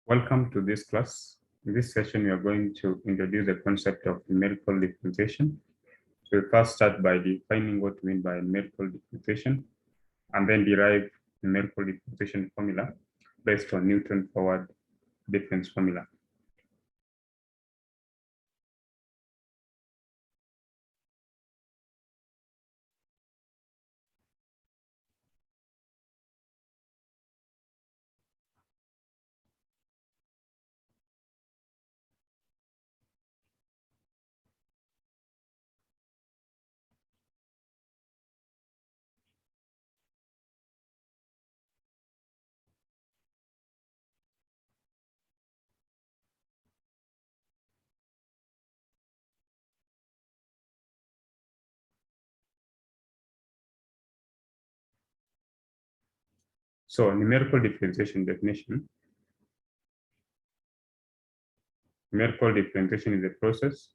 Welcome to this class. In this session, we are going to introduce the concept of numerical differentiation. So we'll first start by defining what we mean by numerical differentiation, and then derive numerical differentiation formula based on Newton forward difference formula. So numerical differentiation definition. Numerical differentiation is a process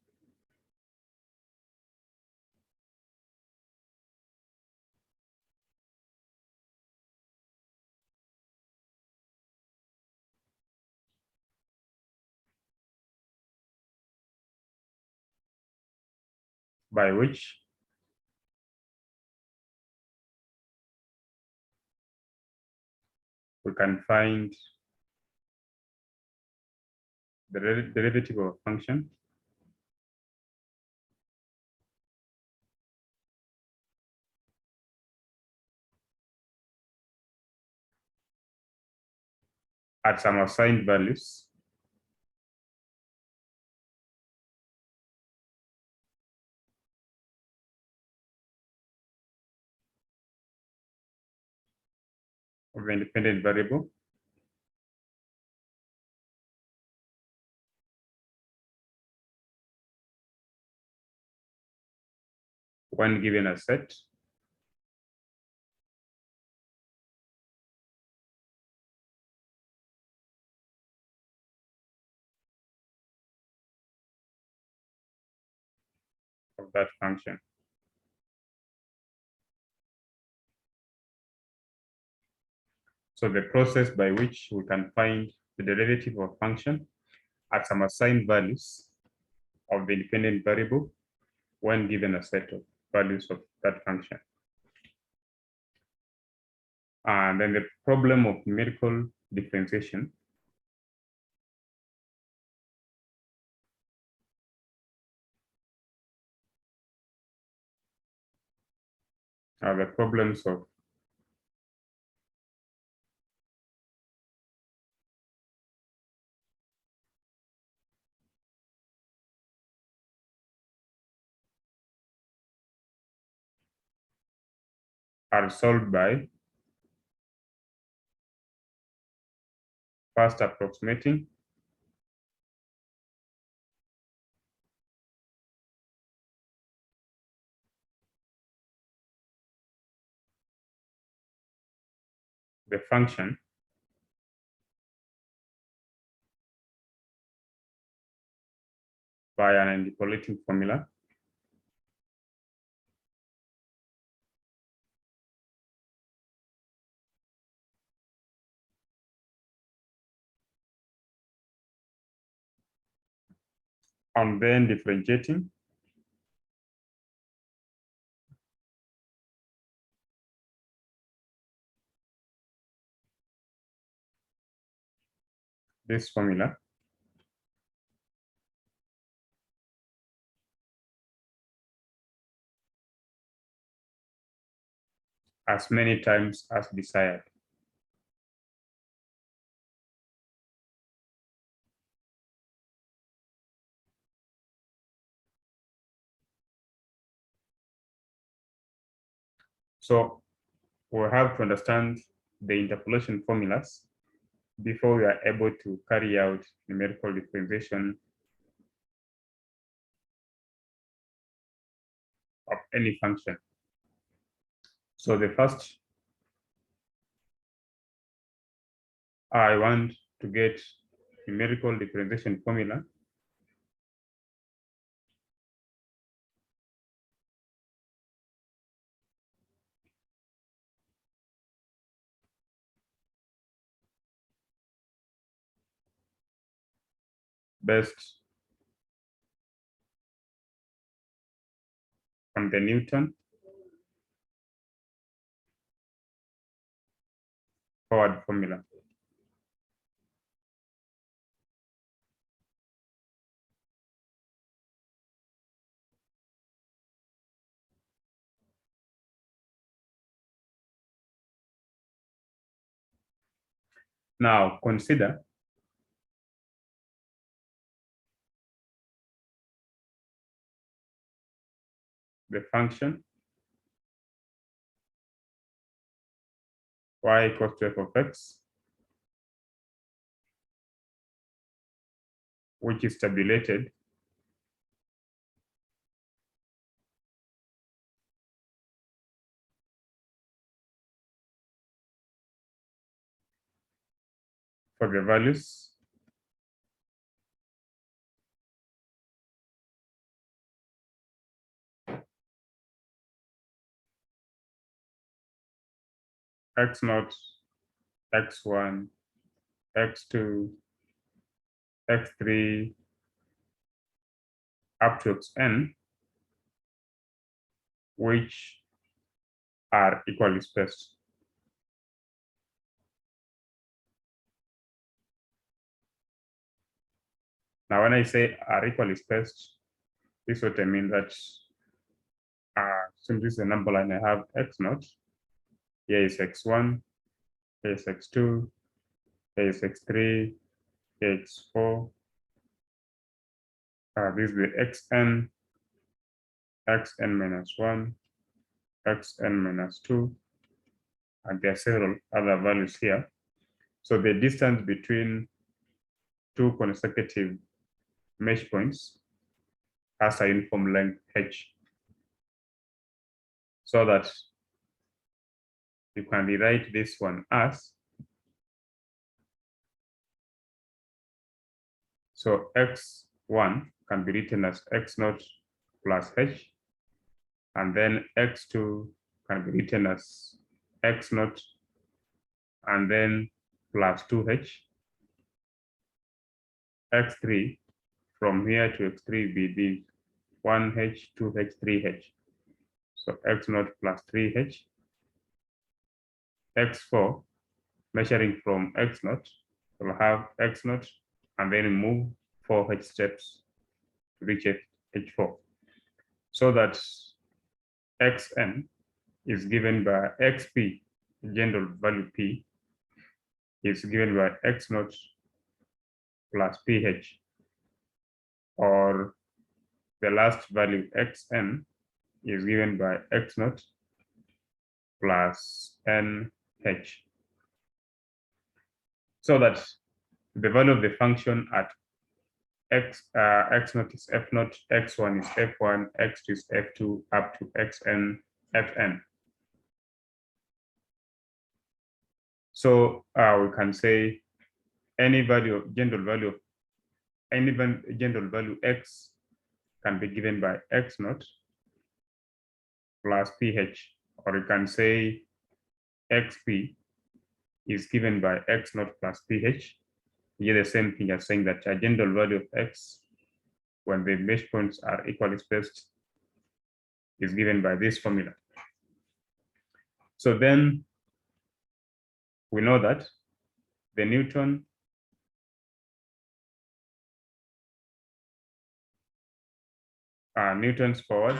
by which we can find the derivative of a function at some assigned values of an independent variable when given a set of that function. So the process by which we can find the derivative of a function at some assigned values of the independent variable when given a set of values of that function. And then the problem of numerical differentiation are the problems of are solved by first approximating the function by an interpolating formula and then differentiating this formula as many times as desired. So we have to understand the interpolation formulas before we are able to carry out numerical differentiation of any function. So the first, I want to get numerical differentiation formula based on the Newton forward formula. Now consider the function y equals to f of x, which is tabulated for the values x0, x1, x2, x3, up to xn, which are equally spaced. Now, when I say are equally spaced, this is what I mean that since this is a number line, I have x0, here is x1, here is x2, here is x3, here is x4. This is the xn, xn minus 1, xn minus 2, and there are several other values here. So the distance between two consecutive mesh points has a uniform length h, so that you can rewrite this one as, so x1 can be written as x0 plus h, and then x2 can be written as x0 and then plus 2h. x3 from here to x3 be the 1h, 2h, 3h. So x0 plus 3h. x4 measuring from x0 will have x0 and then move 4h steps to reach h4. So that xn is given by xp, general value p, is given by x0 plus ph, or the last value xn is given by x0 plus nh. So that the value of the function at x0 is f0, x1 is f1, x2 is f2, up to xn, fn. So we can say any value of general value of any general value x can be given by x0 plus ph, or you can say xp is given by x0 plus ph. Here the same thing as saying that a general value of x when the mesh points are equally spaced is given by this formula. So then we know that the Newton's forward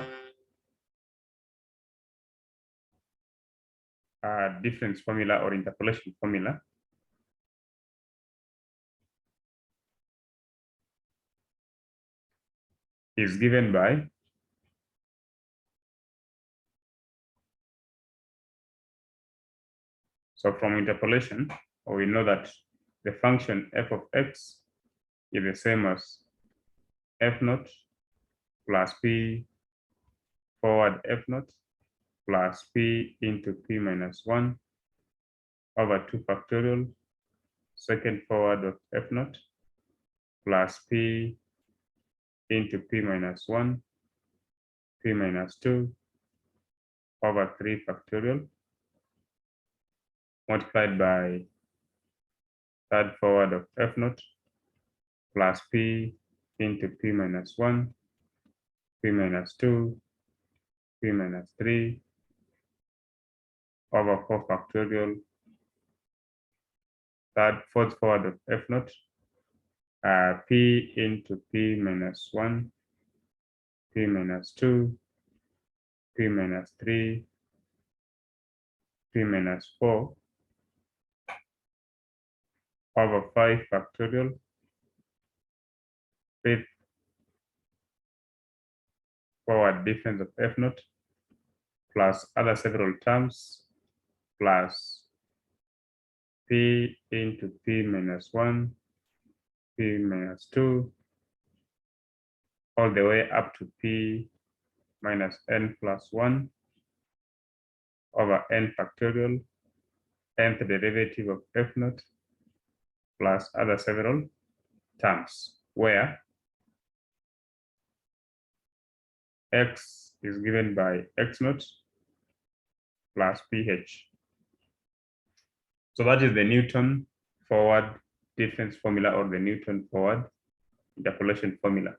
difference formula or interpolation formula is given by so from interpolation, we know that the function f of x is the same as f0 plus p forward f0 plus p into p minus 1 over 2 factorial second forward of f0 plus p into p minus 1 p minus 2 over 3 factorial multiplied by third forward of f0 plus p into p minus 1, p minus 2, p minus 3 over 4 factorial, fourth forward of f naught, p into p minus 1, p minus 2, p minus 3, p minus 4 over 5 factorial, fifth forward difference of f naught, plus other several terms, plus p into p minus 1, p minus 2, all the way up to p minus n plus 1 over n factorial, nth derivative of f naught, plus other several terms, where x is given by x naught plus ph. So that is the Newton forward difference formula, or the Newton forward interpolation formula.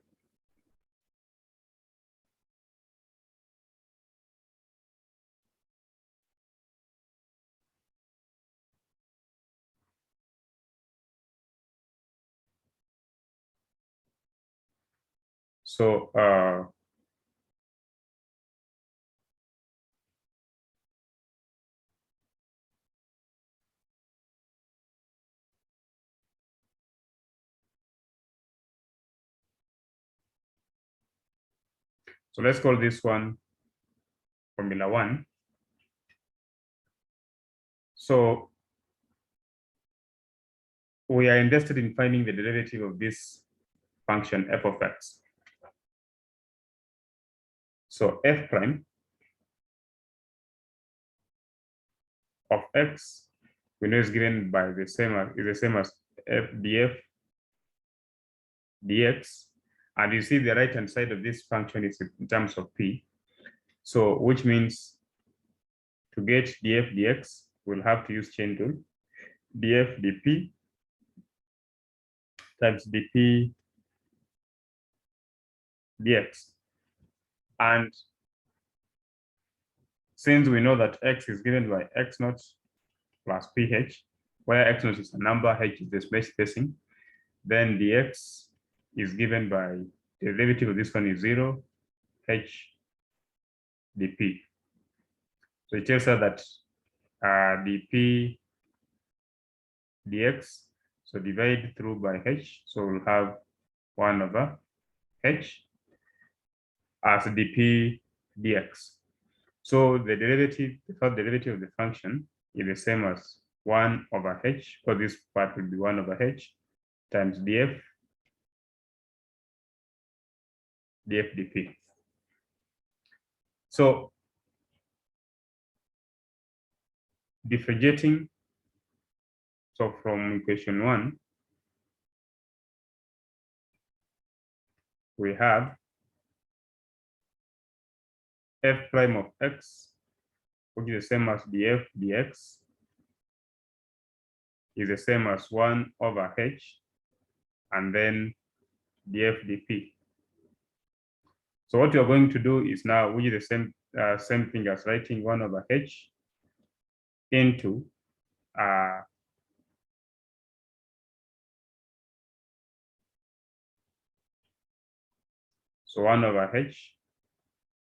So let's call this one formula 1. So we are interested in finding the derivative of this function f of x. So f prime of x, we know is given by the same as f df dx, and you see the right hand side of this function is in terms of p. So which means to get df dx, we'll have to use chain rule. Df dp times dp dx. And since we know that x is given by x naught plus ph, where x naught is a number, h is the space spacing, then dx is given by the derivative of this one is 0, h dp. So it tells us that dp dx, so divide through by h, so we'll have 1 over h as dp dx. So the derivative, the first derivative of the function is the same as 1 over h, or this part will be 1 over h times df dp. So differentiating, so from equation 1, we have f prime of x, which is the same as df dx, is the same as 1 over h, and then df dp. So what you're going to do is now, which is the same thing as writing 1 over h into so 1 over h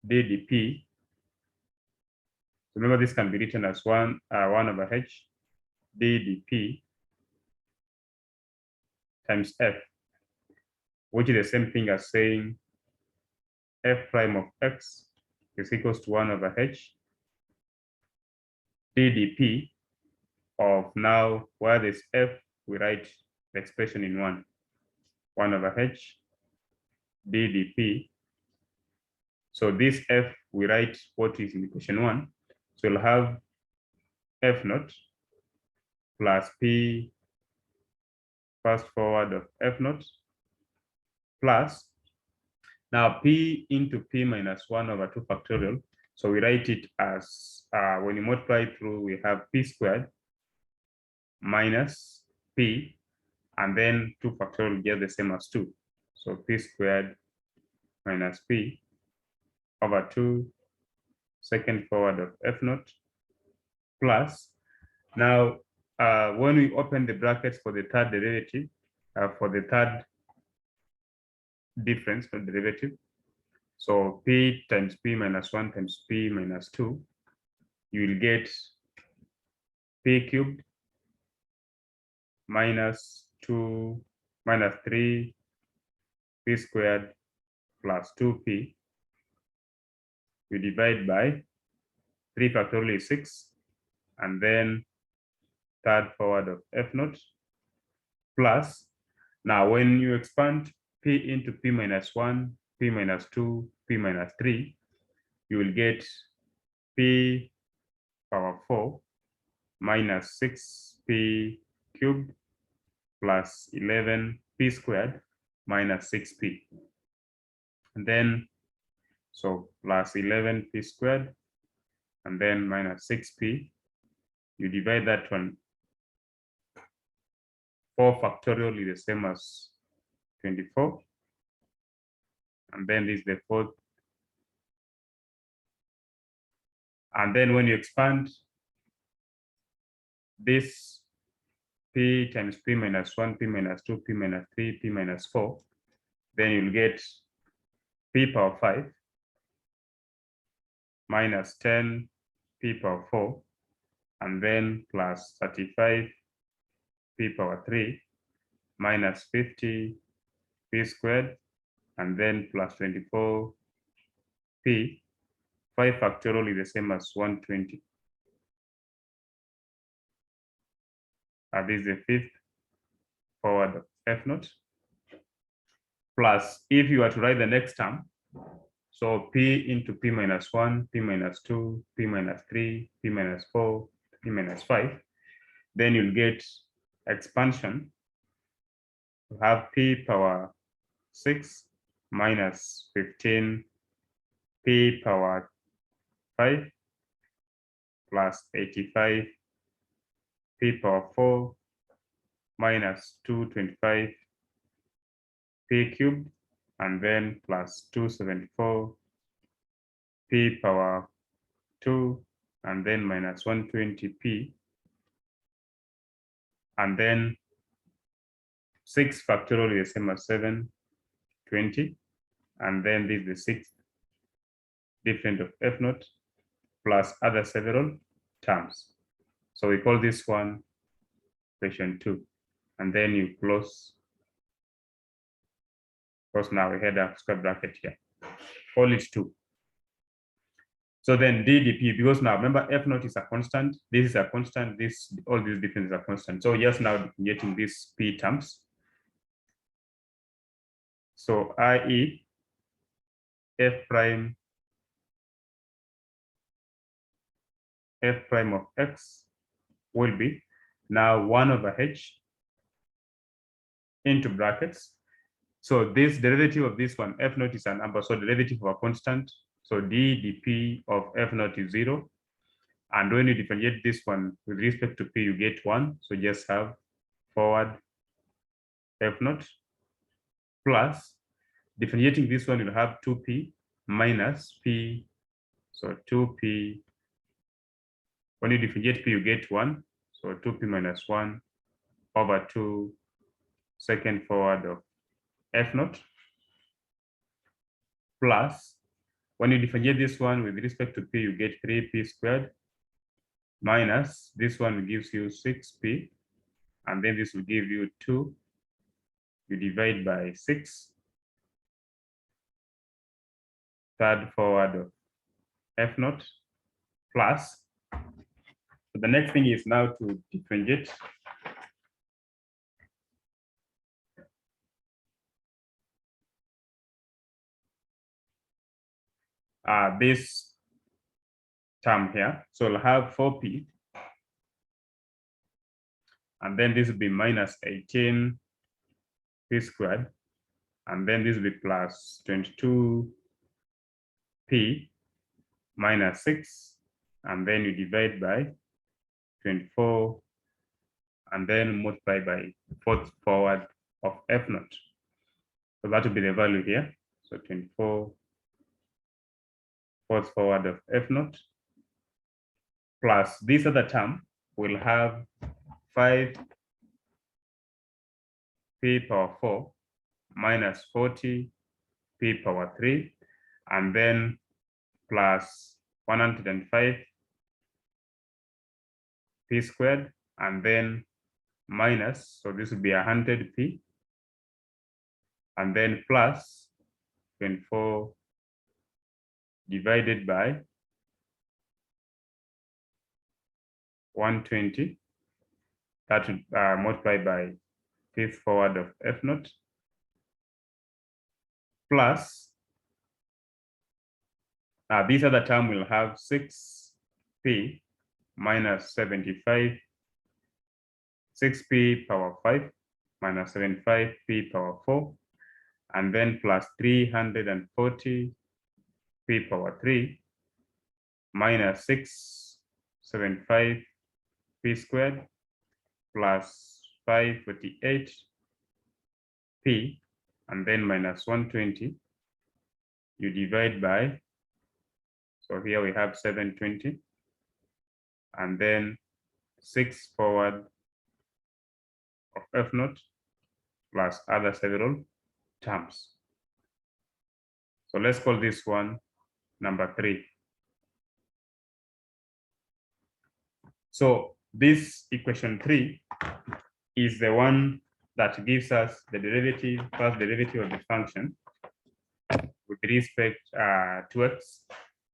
d dp. Remember, this can be written as 1 over h d dp times f, which is the same thing as saying f prime of x is equals to 1 over h d dp of, now where there's f, we write the expression in 1 over h d dp. So this f, we write what is in equation 1. So we'll have f naught plus p fast forward of f naught plus, now p into p minus 1 over 2 factorial. So we write it as, when you multiply through, we have p squared minus p and then 2 factorial will get the same as 2. So p squared minus p over 2 second forward of f naught plus, now when we open the brackets for the third derivative, for the third difference of derivative, so p times p minus 1 times p minus 2, you will get p cubed minus 2 minus 3 p squared plus 2p. You divide by 3 factorial is 6, and then third forward of f naught plus, now when you expand p into p minus 1, p minus 2, p minus 3, you will get p power 4 minus 6p cubed plus 11p squared minus 6p. And then, so plus 11p squared and then minus 6p. You divide that one. 4 factorial is the same as 24. And then this is the fourth. And then when you expand this p times p minus 1, p minus 2, p minus 3, p minus 4, then you'll get p power 5 minus 10 p power 4, and then plus 35 p power 3 minus 50 p squared, and then plus 24 p. 5 factorial is the same as 120. This is the fifth forward of f naught. Plus, if you are to write the next term, so p into p minus 1, p minus 2, p minus 3, p minus 4, p minus 5, then you'll get expansion. You have p power 6 minus 15 p power 5 plus 85 p power 4 minus 225 p cubed, and then plus 274 p power 2, and then minus 120p, and then 6 factorial is the same as 720, and then this is the sixth difference of f naught plus other several terms. So we call this one equation 2, and then you close. Because now we had a square bracket here. Call it 2. So then DDP, because now remember f naught is a constant, this is a constant, this all these differences are constant. So just now getting these p terms. So i.e. f prime of x will be now 1 over h into brackets. So this derivative of this one, f naught is a number, so derivative of a constant. So dp of f naught is 0. And when you differentiate this one with respect to p, you get 1. So just have forward f naught plus differentiating this one, you'll have 2p minus p. So 2p, when you differentiate p, you get 1. So 2p minus 1 over 2 second forward of f naught plus, when you differentiate this one with respect to p, you get 3p squared minus this one gives you 6p, and then this will give you 2. You divide by 6, third forward of f naught plus. So the next thing is now to differentiate this term here. So we'll have 4p, and then this will be minus 18p squared, and then this will be plus 22p minus 6, and then you divide by 24, and then multiply by fourth forward of F naught. So that will be the value here. So 24 fourth forward of F naught plus this other term will have 5 p power 4 minus 40 p power 3, and then plus 105 p squared, and then minus, so this will be 100p, and then plus 24 divided by 120, that would multiply by fifth forward of F naught, plus this other term will have 6p minus 75, 6p power 5 minus 75p power 4, and then plus 340p power 3 minus 675p squared plus 548p, and then minus 120. You divide by, so here we have 720, and then 6 forward of F naught plus other several terms. So let's call this one number 3. So this equation 3 is the one that gives us the derivative, first derivative of the function with respect to x.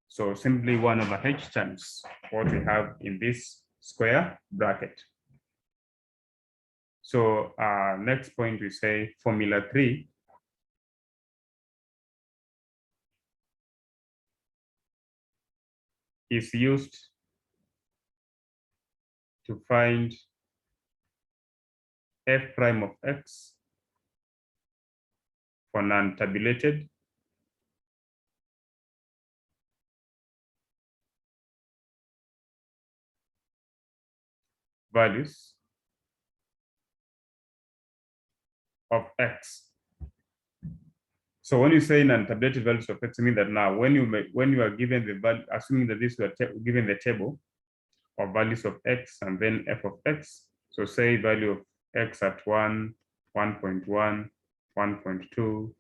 So simply 1 over h times what we have in this square bracket. So next point we say formula 3 is used to find f prime of x for non-tabulated values of x. So when you say non-tabulated values of x, I mean that now when you are given the value, assuming that this was given the table of values of x and then f of x. So say value of x at 1, 1.1, 1.2,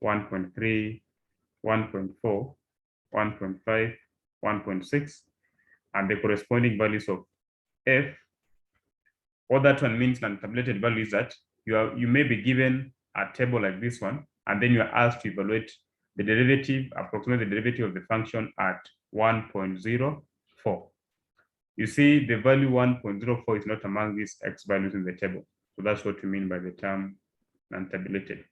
1.3, 1.4, 1.5, 1.6, and the corresponding values of f. What that one means non-tabulated value is that you may be given a table like this one, and then you are asked to evaluate the derivative, approximate the derivative of the function at 1.04. You see the value 1.04 is not among these x values in the table. So that's what we mean by the term non-tabulated.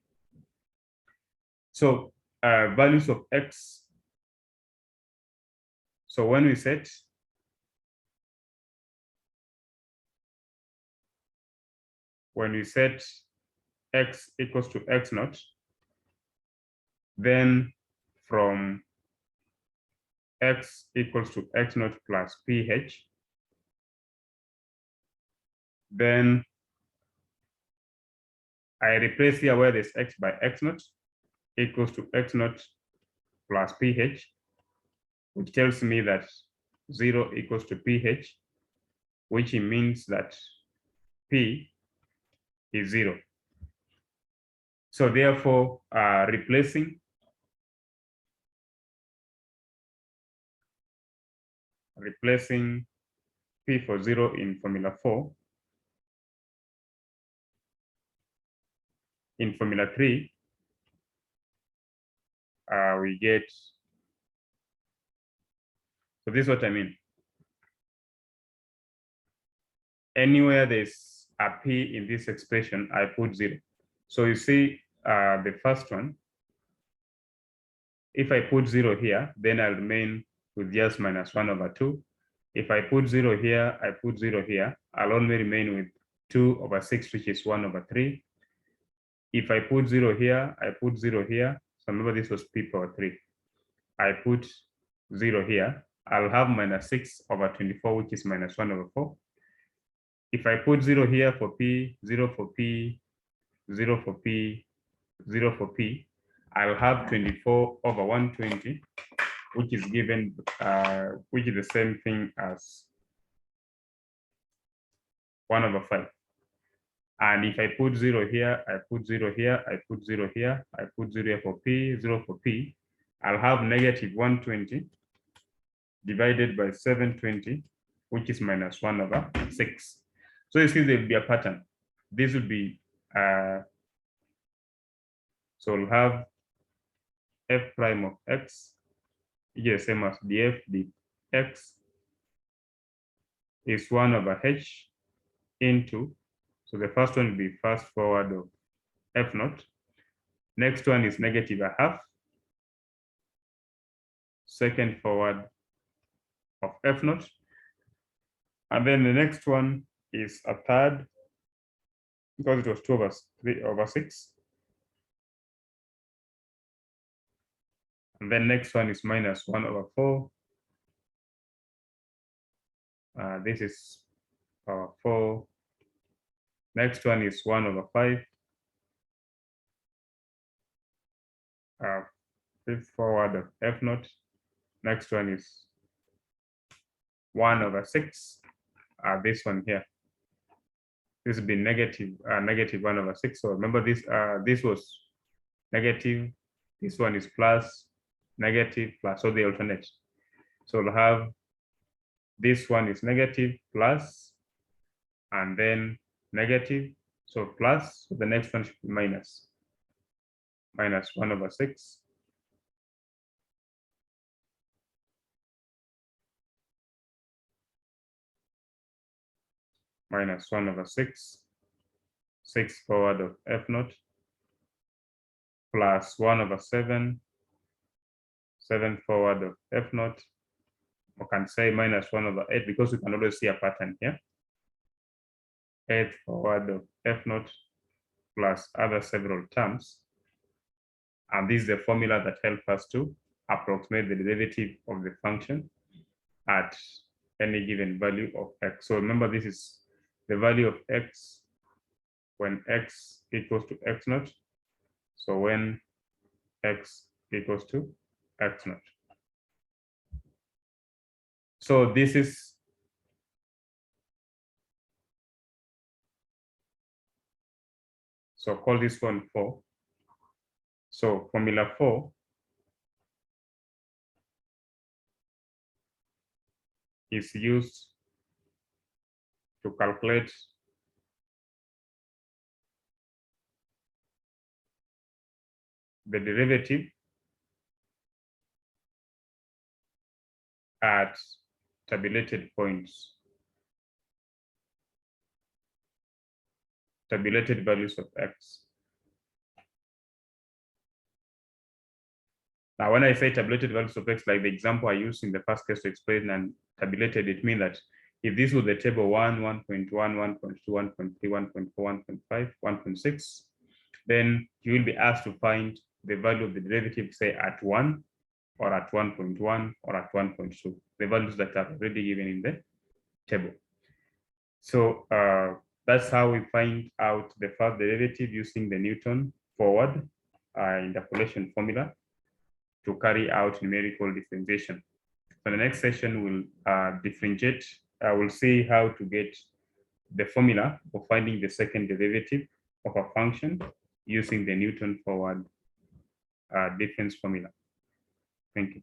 So values of x. So when we set x equals to x naught, then from x equals to x naught plus ph, then I replace here where there's x by x naught equals to x naught plus ph, which tells me that 0 equals to ph, which means that p is 0. So therefore, replacing p for 0 in formula 4, in formula 3, we get, so this is what I mean. Anywhere there's a p in this expression, I put 0. So you see the first one, if I put 0 here, then I'll remain with just minus 1 over 2. If I put 0 here, I put 0 here, I'll only remain with 2 over 6, which is 1 over 3. If I put 0 here, I put 0 here. So remember this was p power 3. I put 0 here. I'll have minus 6 over 24, which is minus 1 over 4. If I put 0 here for P, 0 for P, 0 for P, 0 for P, I'll have 24 over 120, which is given, which is the same thing as 1 over 5. And if I put 0 here, I put 0 here, I put 0 here, I put 0 here for P, 0 for P, I'll have negative 120 divided by 720, which is minus 1 over 6. So you see there will be a pattern. This will be, so we'll have f prime of x, which is the same as df dx is 1 over h into, so the first one will be fast forward of f naught. Next one is negative a half, second forward of f naught. And then the next one is a third, because it was 2 over 3 over 6. And then next one is minus 1 over 4. This is 4. Next one is 1 over 5. Fifth forward of f naught. Next one is 1 over 6. This one here. This will be negative 1 over 6. So remember this, this was negative. This one is plus, negative, plus. So they alternate. So we'll have this one is negative, plus, and then negative. So plus, so the next one should be minus. Minus 1 over 6. Minus 1 over 6. 6 forward of f naught. Plus 1 over 7. 7 forward of f naught. We can say minus 1 over 8 because we can always see a pattern here. 8 forward of f naught plus other several terms. And this is the formula that helps us to approximate the derivative of the function at any given value of x. So remember, this is the value of x when x equals to x naught. So when x equals to x naught. So this is so call this one 4. So formula 4 is used to calculate the derivative at tabulated points, tabulated values of x. Now, when I say tabulated values of x, like the example I used in the first case to explain and tabulated, it means that if this was the table 1, 1.1, 1.2, 1.3, 1.4, 1.5, 1.6, then you will be asked to find the value of the derivative, say at 1, or at 1.1, or at 1.2, the values that are already given in the table. So that's how we find out the first derivative using the Newton forward interpolation formula to carry out numerical differentiation. For the next session, we'll differentiate. We'll see how to get the formula for finding the second derivative of a function using the Newton forward difference formula. Thank you.